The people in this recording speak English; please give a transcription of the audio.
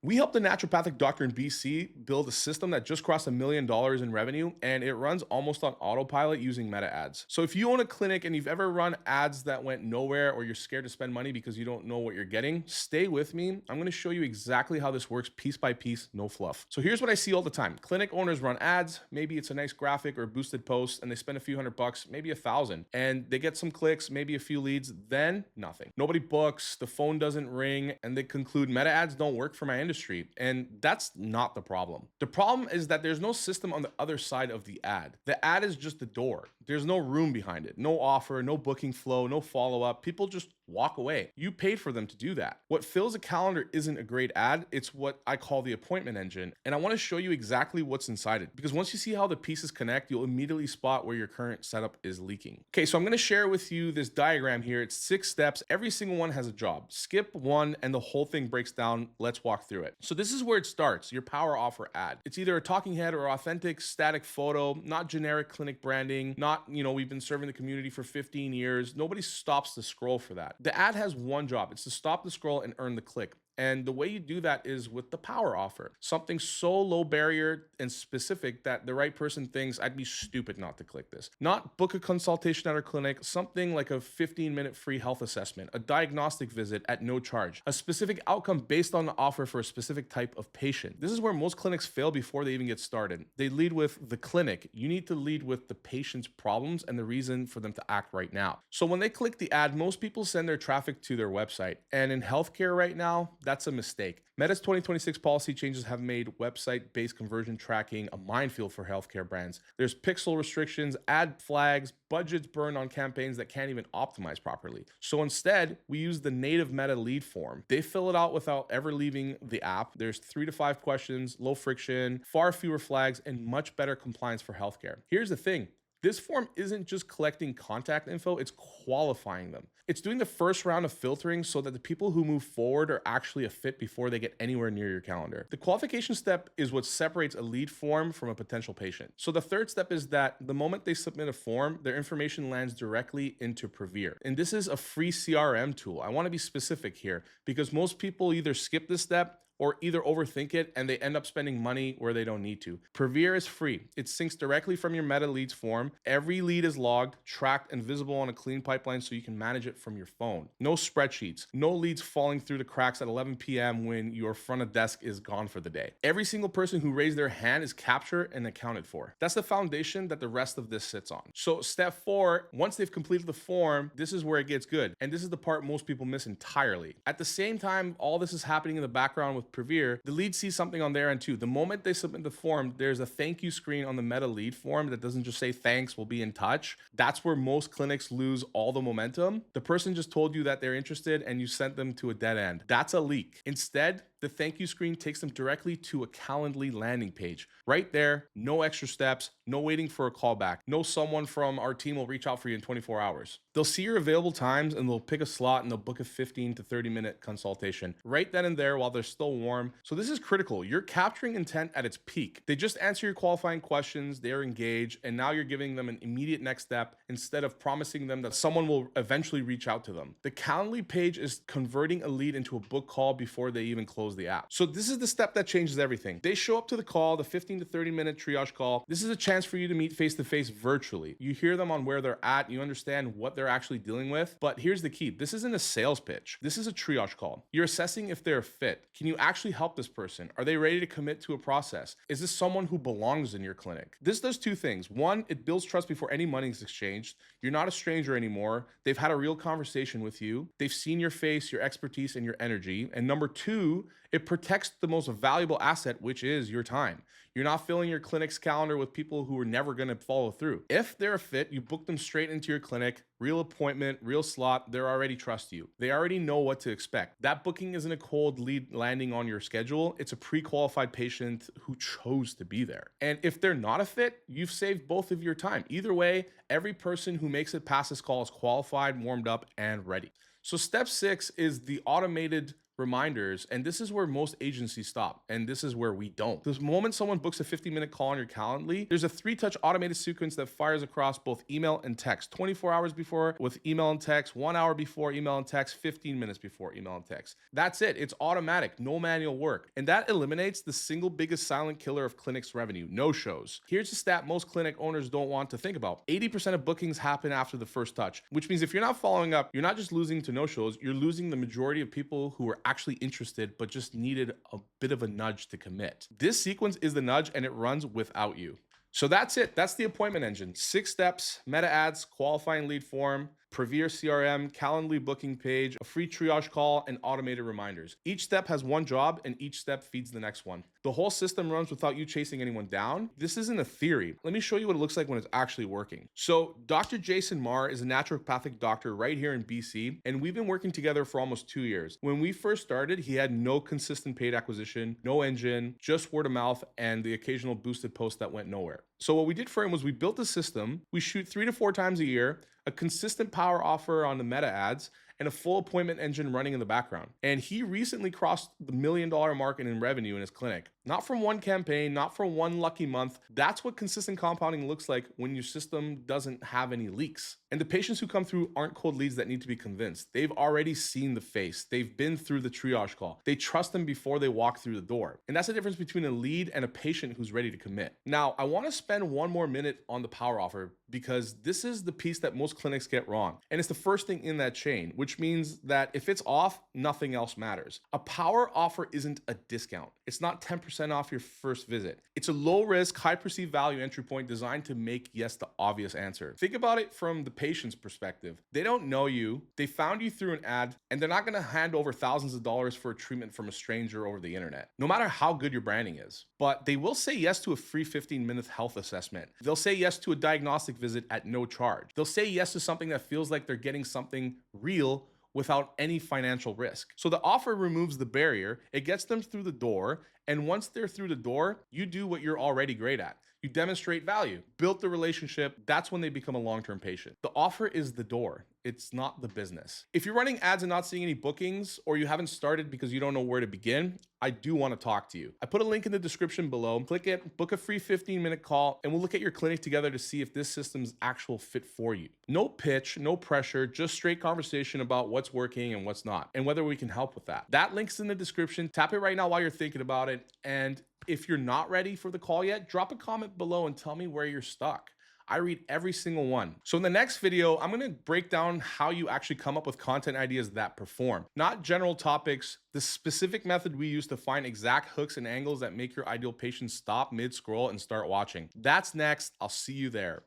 We helped a naturopathic doctor in BC build a system that just crossed $1 million in revenue, and it runs almost on autopilot using meta ads. So if you own a clinic and you've ever run ads that went nowhere, or you're scared to spend money because you don't know what you're getting, stay with me. I'm going to show you exactly how this works piece by piece, no fluff. So here's what I see all the time. Clinic owners run ads, maybe it's a nice graphic or a boosted post, and they spend a few $100, maybe 1,000, and they get some clicks, maybe a few leads, then nothing. Nobody books, the phone doesn't ring, and they conclude meta ads don't work for my industry. And that's not the problem. The problem is that there's no system on the other side of the ad. The ad is just the door. There's no room behind it. No offer, no booking flow, no follow-up. People just walk away. You paid for them to do that. What fills a calendar isn't a great ad. It's what I call the appointment engine. And I want to show you exactly what's inside it, because once you see how the pieces connect, you'll immediately spot where your current setup is leaking. Okay, so I'm going to share with you this diagram here. It's 6 steps. Every single one has a job. Skip one and the whole thing breaks down. Let's walk through it. So this is where it starts, your power offer ad. It's either a talking head or authentic static photo, not generic clinic branding, not, we've been serving the community for 15 years. Nobody stops the scroll for that. The ad has one job. It's to stop the scroll and earn the click. And the way you do that is with the power offer, something so low barrier and specific that the right person thinks I'd be stupid not to click this. Not book a consultation at our clinic, something like a 15-minute free health assessment, a diagnostic visit at no charge, a specific outcome based on the offer for a specific type of patient. This is where most clinics fail before they even get started. They lead with the clinic. You need to lead with the patient's problems and the reason for them to act right now. So when they click the ad, most people send their traffic to their website. And in healthcare right now, that's a mistake. Meta's 2026 policy changes have made website-based conversion tracking a minefield for healthcare brands. There's pixel restrictions, ad flags, budgets burned on campaigns that can't even optimize properly. So instead, we use the native Meta lead form. They fill it out without ever leaving the app. There's 3 to 5 questions, low friction, far fewer flags, and much better compliance for healthcare. Here's the thing. This form isn't just collecting contact info, it's qualifying them. It's doing the first round of filtering so that the people who move forward are actually a fit before they get anywhere near your calendar. The qualification step is what separates a lead form from a potential patient. So the third step is that the moment they submit a form, their information lands directly into Prevere. And this is a free CRM tool. I want to be specific here because most people either skip this step or either overthink it and they end up spending money where they don't need to. Prevere is free. It syncs directly from your Meta Leads form. Every lead is logged, tracked, and visible on a clean pipeline so you can manage it from your phone. No spreadsheets, no leads falling through the cracks at 11 p.m. when your front of desk is gone for the day. Every single person who raised their hand is captured and accounted for. That's the foundation that the rest of this sits on. So step 4, once they've completed the form, this is where it gets good. And this is the part most people miss entirely. At the same time, all this is happening in the background with Prevere, the lead sees something on their end too. The moment they submit the form, there's a thank you screen on the Meta lead form that doesn't just say thanks, we'll be in touch. That's where most clinics lose all the momentum. The person just told you that they're interested and you sent them to a dead end. That's a leak. Instead, the thank you screen takes them directly to a Calendly landing page. Right there, no extra steps, no waiting for a callback. No someone from our team will reach out for you in 24 hours. They'll see your available times and they'll pick a slot and they'll book a 15 to 30-minute consultation right then and there while they're still warm. So this is critical. You're capturing intent at its peak. They just answer your qualifying questions, they're engaged, and now you're giving them an immediate next step instead of promising them that someone will eventually reach out to them. The Calendly page is converting a lead into a book call before they even close the app. So this is the step that changes everything. They show up to the call, the 15 to 30-minute triage call. This is a chance for you to meet face-to-face virtually. You hear them on where they're at, you understand what they're actually dealing with. But here's the key. This isn't a sales pitch. This is a triage call. You're assessing if they're a fit. Can you actually help this person? Are they ready to commit to a process? Is this someone who belongs in your clinic? This does 2 things. 1, it builds trust before any money is exchanged. You're not a stranger anymore. They've had a real conversation with you. They've seen your face, your expertise, and your energy. And number 2, it protects the most valuable asset, which is your time. You're not filling your clinic's calendar with people who are never going to follow through. If they're a fit, you book them straight into your clinic, real appointment, real slot. They already trust you. They already know what to expect. That booking isn't a cold lead landing on your schedule. It's a pre-qualified patient who chose to be there. And if they're not a fit, you've saved both of your time. Either way, every person who makes it past this call is qualified, warmed up, and ready. So step 6 is the automated reminders, and this is where most agencies stop, and this is where we don't. The moment someone books a 50-minute call on your Calendly, there's a 3-touch automated sequence that fires across both email and text. 24 hours before with email and text, 1 hour before email and text, 15 minutes before email and text. That's it. It's automatic, no manual work. And that eliminates the single biggest silent killer of clinics' revenue: no-shows. Here's a stat most clinic owners don't want to think about. 80% of bookings happen after the first touch, which means if you're not following up, you're not just losing to no-shows, you're losing the majority of people who are actually interested but just needed a bit of a nudge to commit. This sequence is the nudge, and it runs without you. So that's it. That's the appointment engine. 6 steps: meta ads, qualifying lead form, Prevere CRM, Calendly booking page, a free triage call, and automated reminders. Each step has one job, and each step feeds the next one. The whole system runs without you chasing anyone down. This isn't a theory. Let me show you what it looks like when it's actually working. So Dr. Jason Marr is a naturopathic doctor right here in BC, and we've been working together for almost 2 years. When we first started, he had no consistent paid acquisition, no engine, just word of mouth, and the occasional boosted post that went nowhere. So what we did for him was we built a system. We shoot 3 to 4 times a year, a consistent power offer on the meta ads, and a full appointment engine running in the background. And he recently crossed the $1 million mark in revenue in his clinic. Not from one campaign, not from one lucky month. That's what consistent compounding looks like when your system doesn't have any leaks. And the patients who come through aren't cold leads that need to be convinced. They've already seen the face. They've been through the triage call. They trust them before they walk through the door. And that's the difference between a lead and a patient who's ready to commit. Now, I want to spend one more minute on the power offer because this is the piece that most clinics get wrong. And it's the first thing in that chain, which means that if it's off, nothing else matters. A power offer isn't a discount. It's not 10% off your first visit. It's a low risk, high perceived value entry point designed to make yes the obvious answer. Think about it from the patient's perspective. They don't know you, they found you through an ad, and they're not gonna hand over thousands of dollars for a treatment from a stranger over the internet, no matter how good your branding is. But they will say yes to a free 15-minute health assessment. They'll say yes to a diagnostic visit at no charge. They'll say yes to something that feels like they're getting something real without any financial risk. So the offer removes the barrier, it gets them through the door, and once they're through the door, you do what you're already great at. You demonstrate value, build the relationship. That's when they become a long-term patient. The offer is the door. It's not the business. If you're running ads and not seeing any bookings, or you haven't started because you don't know where to begin, I do want to talk to you. I put a link in the description below. Click it, book a free 15-minute call, and we'll look at your clinic together to see if this system's actual fit for you. No pitch, no pressure, just straight conversation about what's working and what's not, and whether we can help with that. That link's in the description. Tap it right now while you're thinking about it. And if you're not ready for the call yet, drop a comment below and tell me where you're stuck. I read every single one. So in the next video, I'm gonna break down how you actually come up with content ideas that perform, not general topics, the specific method we use to find exact hooks and angles that make your ideal patient stop mid-scroll and start watching. That's next. I'll see you there.